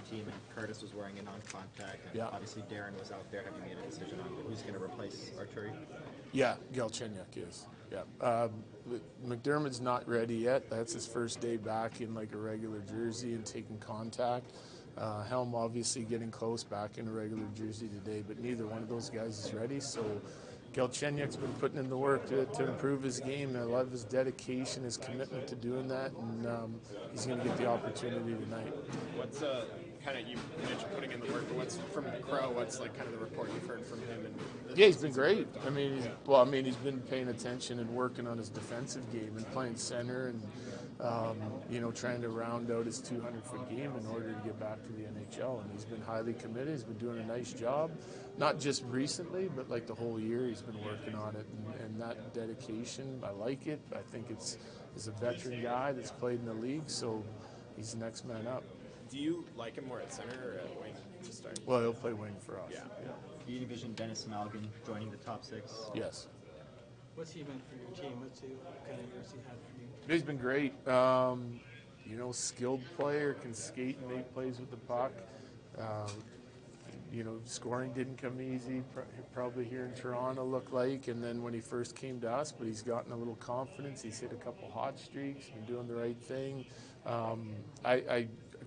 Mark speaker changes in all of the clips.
Speaker 1: the team, and Curtis was wearing a non-contact. And
Speaker 2: Yeah.
Speaker 1: obviously, Darren was out there. Have you made a decision on who's going to replace Artturi?
Speaker 2: Yeah, Galchenyuk is. Yeah. McDermott's not ready yet. That's his first day back in like a regular jersey and taking contact. Helm obviously getting close back in a regular jersey today, but neither one of those guys is ready. So Galchenyuk's been putting in the work to improve his game. I love his dedication, his commitment to doing that, and he's going to get the opportunity tonight.
Speaker 3: What's kind of, you mentioned putting in the work, but what's from the Crow? What's like kind of the report you've heard from him?
Speaker 2: Yeah, he's been great. I mean, he's been paying attention and working on his defensive game and playing center and trying to round out his 200-foot game in order to get back to the NHL. And he's been highly committed. He's been doing a nice job, not just recently, but like the whole year he's been working on it. And that dedication, I like it. I think he's a veteran guy that's played in the league, so he's the next man up.
Speaker 3: Do you like him more at center or at wing to start?
Speaker 2: Well, he'll play wing for us.
Speaker 3: Yeah.
Speaker 1: Do you envision Denis Malgin joining the top six?
Speaker 2: Yes.
Speaker 4: What's he meant for your team? What kind of years he had for you?
Speaker 2: He's been great. Skilled player, can skate and make plays with the puck. Scoring didn't come easy, probably here in Toronto looked like, and then when he first came to us, but he's gotten a little confidence. He's hit a couple hot streaks, been doing the right thing.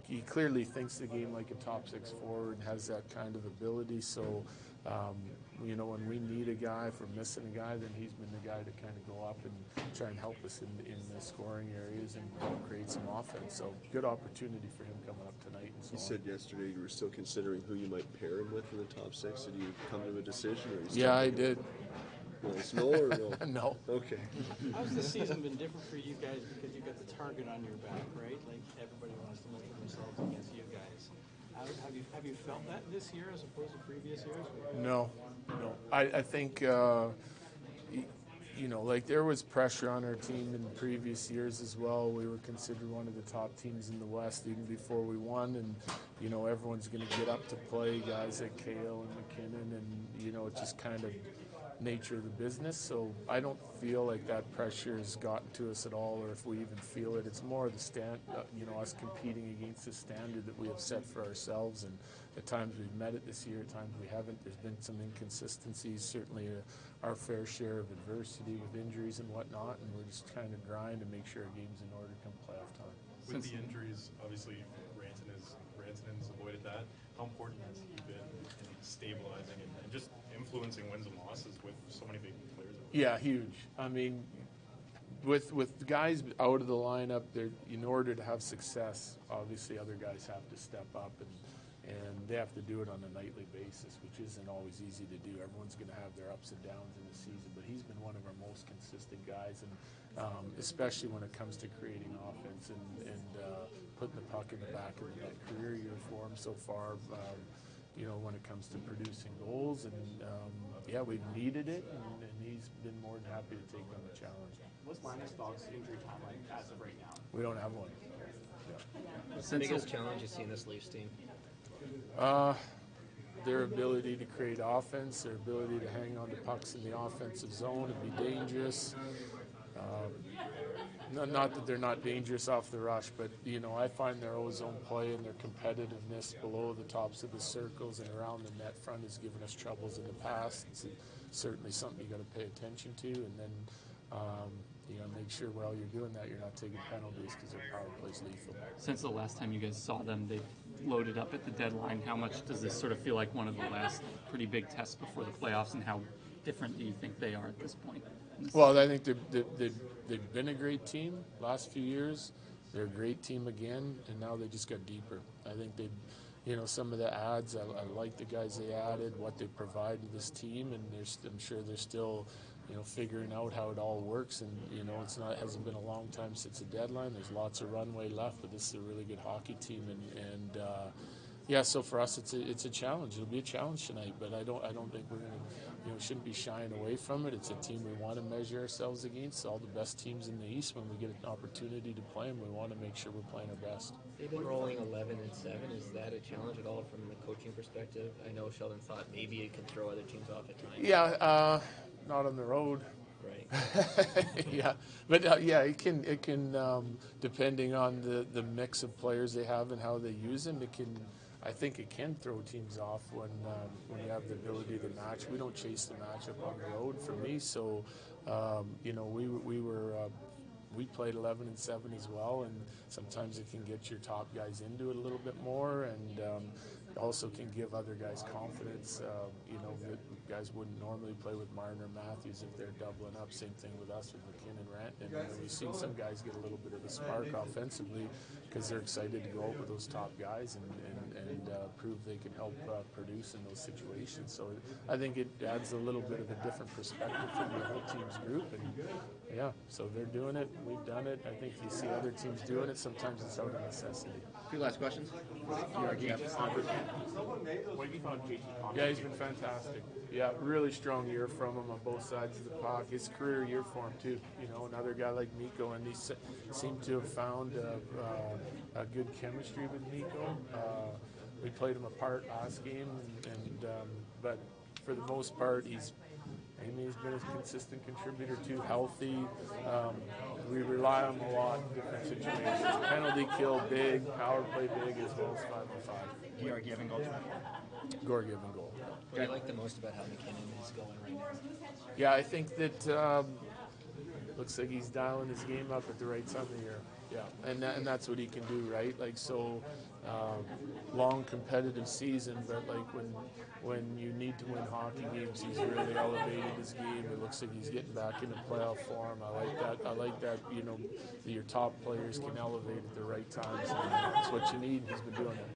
Speaker 2: He clearly thinks the game like a top six forward and has that kind of ability. So, when we need a guy, if we're missing a guy, then he's been the guy to kind of go up and try and help us in the scoring areas and create some offense. So, good opportunity for him coming up tonight. And so
Speaker 5: you said yesterday you were still considering who you might pair him with in the top six. Did you come to a decision? Or
Speaker 2: I did.
Speaker 5: Well, it's no or no?
Speaker 2: No.
Speaker 5: Okay.
Speaker 4: How's the season been different for you guys because you've got the target on your back, right? Like everybody wants to measure themselves against you guys. Have you felt that this year as opposed to previous years?
Speaker 2: No. I think there was pressure on our team in previous years as well. We were considered one of the top teams in the West even before we won, and everyone's going to get up to play, guys like Kale and McKinnon, and it's just kind of nature of the business. So I don't feel like that pressure has gotten to us at all, or if we even feel it. It's more the us competing against the standard that we have set for ourselves, and at times we've met it this year, at times we haven't. There's been some inconsistencies, certainly our fair share of adversity with injuries and whatnot, and we're just trying to grind and make sure our game's in order come playoff time.
Speaker 6: With the injuries, obviously Rantanen's avoided that. How important has he been in stabilizing and just influencing wins and losses with so many big players?
Speaker 2: Yeah, huge. I mean, with guys out of the lineup, in order to have success, obviously other guys have to step up, and they have to do it on a nightly basis, which isn't always easy to do. Everyone's going to have their ups and downs in the season, but he's been one of our most consistent guys, and especially when it comes to creating offense and putting the puck in the back of the net. Career year for him so far. When it comes to producing goals, and we've needed it, and he's been more than happy to take on the challenge.
Speaker 3: What's Linus Dog's injury timeline as of right now?
Speaker 2: We don't have one.
Speaker 1: What's the biggest challenge you see in this Leafs team?
Speaker 2: Their ability to create offense, their ability to hang on to pucks in the offensive zone and be dangerous. Not that they're not dangerous off the rush, but I find their ozone play and their competitiveness below the tops of the circles and around the net front has given us troubles in the past. It's certainly something you got to pay attention to, and then make sure while you're doing that you're not taking penalties because their power play's lethal.
Speaker 7: Since the last time you guys saw them, they've loaded up at the deadline. How much does this sort of feel like one of the last pretty big tests before the playoffs, and how different do you think they are at this point?
Speaker 2: Well, I think they've been a great team last few years. They're a great team again, and now they just got deeper. I think some of the ads, I like the guys they added, what they provide to this team, and I'm sure they're still figuring out how it all works, and hasn't been a long time since the deadline. There's lots of runway left, but this is a really good hockey team, and so for us it's a challenge. It'll be a challenge tonight, but I don't think we're gonna shouldn't be shying away from it. It's a team we want to measure ourselves against. All the best teams in the East, when we get an opportunity to play them, we want to make sure we're playing our best.
Speaker 8: They've been rolling 11 and 7. Is that a challenge at all from the coaching perspective? I know Sheldon thought maybe it could throw other teams off at times.
Speaker 2: Yeah, not on the road.
Speaker 8: Right.
Speaker 2: Yeah, but it can depending on the mix of players they have and how they use them, it can I think it can throw teams off when you have the ability to match. We don't chase the matchup on the road for me, so you know, we played 11-7 as well, and sometimes it can get your top guys into it a little bit more, and also can give other guys confidence. You know, that guys wouldn't normally play with Martin or Matthews if they're doubling up. Same thing with us with McKinnon, Rantanen. And we've seen some guys get a little bit of a spark offensively because they're excited to go out with those top guys and prove they can help produce in those situations. So I think it adds a little bit of a different perspective from the whole team's group. And yeah, so they're doing it. We've done it. I think you see other teams doing it. Sometimes it's out of necessity.
Speaker 8: Two last questions.
Speaker 2: What have you found JT? Yeah, he's been fantastic. Yeah, really strong year from him on both sides of the puck. His career year for him too. You know, another guy like Mikko, and he seemed to have found a good chemistry with Mikko. We played him apart last game, but for the most part, he's been a consistent contributor too, healthy. We rely on him a lot in different situations. Penalty kill big, power play big, as well as 5-on-5.
Speaker 1: Georgiev goal.
Speaker 2: Georgiev goal.
Speaker 8: What do you like the most about how McKinnon is going right now?
Speaker 2: Yeah, I think that looks like he's dialing his game up at the right time of year. Yeah, and that's what he can do, right? Like, so long competitive season, but like when you need to win hockey games, he's really elevated his game. It looks like he's getting back into playoff form. I like that. You know, your top players can elevate at the right times. And that's what you need. He's been doing it.